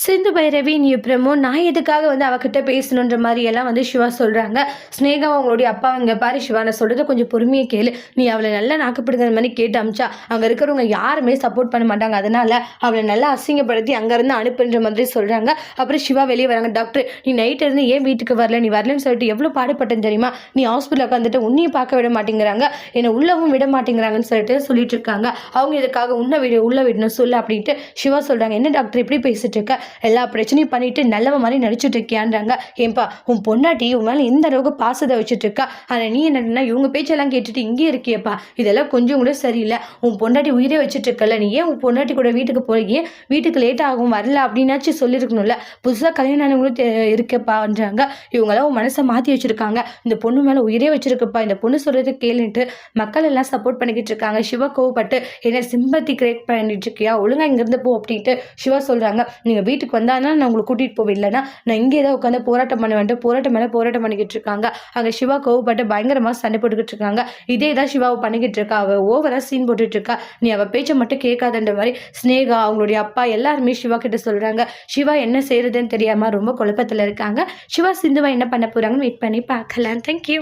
சிந்து பைரவி நீ அப்புறமும் நான் எதுக்காக அவகிட்ட பேசணுன்ற மாதிரி எல்லாம் சிவா சொல்றாங்க. ஸ்னேகா அவங்களுடைய அப்பா இங்க பாரு சிவா, நான் சொல்றதை கொஞ்சம் பொறுமையை கேளு. நீ அவளை நல்லா நாக்குப்படுகிற மாதிரி கேட்டு அமிச்சா அங்க இருக்கிறவங்க யாருமே சப்போர்ட் பண்ண மாட்டாங்க. அதனால அவளை நல்லா அசிங்கப்படுத்தி அங்கிருந்து அனுப்புன்ற மாதிரி சொல்றாங்க. அப்புறம் சிவா வெளியே வராங்க. டாக்டர், நீ நைட் இருந்து ஏன் வீட்டுக்கு வரல, நீ வரலன்னு சொல்லிட்டு எவ்வளவு பாடுபட்டேன்னு தெரியுமா, நீ ஹாஸ்பிட்டல் உட்காந்துட்டு உன்னையும் பார்க்க விட மாட்டேங்கிறாங்க, என்னை உள்ளவும் விட மாட்டேங்கிறாங்கன்னு சொல்லிட்டு இருக்காங்க. அவங்க இதுக்காக உள்ள விடணும் சொல்லு அப்படின்ட்டு சிவா சொல்றாங்க. என்ன டாக்டர் இப்படி பேசிட்டு இருக்க, எல்லா பிரச்சனையும் பண்ணிட்டு நல்லவ மாதிரி நடிச்சுட்டு இருக்கியான்றாங்க. ஏன்பா, உன் பொண்டாட்டி உன் மேலே இந்த அளவுக்கு பாசத்தை வச்சுட்டு இருக்கா, ஆனால் நீ என்னன்னா இவங்க பேச்செல்லாம் கேட்டுட்டு இங்கே இருக்கியப்பா, இதெல்லாம் கொஞ்சம் கூட சரியில்லை. உன் பொண்டாட்டி உயிரே வச்சுட்டு இருக்கல, நீ ஏன் உன் பொண்டாட்டி கூட வீட்டுக்கு போய் வீட்டுக்கு லேட் ஆகும் வரல அப்படின்னாச்சும் சொல்லியிருக்கணும்ல. புதுசாக கல்யாணம் ஆனவங்களும் இருக்கப்பான்றாங்க. இவங்களாம் உன் மனசை மாற்றி வச்சிருக்காங்க, இந்த பொண்ணு மேலே உயிரே வச்சிருக்கப்பா, இந்த பொண்ணு சொல்றது கேளுன்ட்டு மக்கள் எல்லாம் சப்போர்ட் பண்ணிக்கிட்டு இருக்காங்க. சிவா கோவப்பட்டு என்ன சிம்பத்தி கிரியேட் பண்ணிட்டு இருக்கியா, ஒழுங்கா இங்கிருந்து போ அப்படின்ட்டு சிவா சொல்றாங்க. நீங்க வீட்டுக்கு வந்தானா நான் உங்களுக்கு கூட்டிட்டு போவேன், இல்லைன்னா நான் இங்கே தான் உட்காந்து போராட்டம் பண்ண வேண்டிய போராட்டம் மேலே போராட்டம் பண்ணிக்கிட்டு இருக்காங்க. அங்கே சிவா கோவப்பட்டு பயங்கரமாக சண்டை போட்டுக்கிட்டு இருக்காங்க. இதே தான் சிவாவை பண்ணிக்கிட்டு இருக்கா, அவள் ஓவரா சீன் போட்டுட்டு இருக்கா, நீ அவள் பேச்சை மட்டும் கேட்காதன்ற மாதிரி ஸ்னேகா அவங்களுடைய அப்பா எல்லாருமே சிவா கிட்ட சொல்றாங்க. சிவா என்ன செய்யறதுன்னு தெரியாம ரொம்ப குழப்பத்தில் இருக்காங்க. சிவா சிந்துவா என்ன பண்ண போறாங்கன்னு வெயிட் பண்ணி பார்க்கலாம். தேங்க்யூ.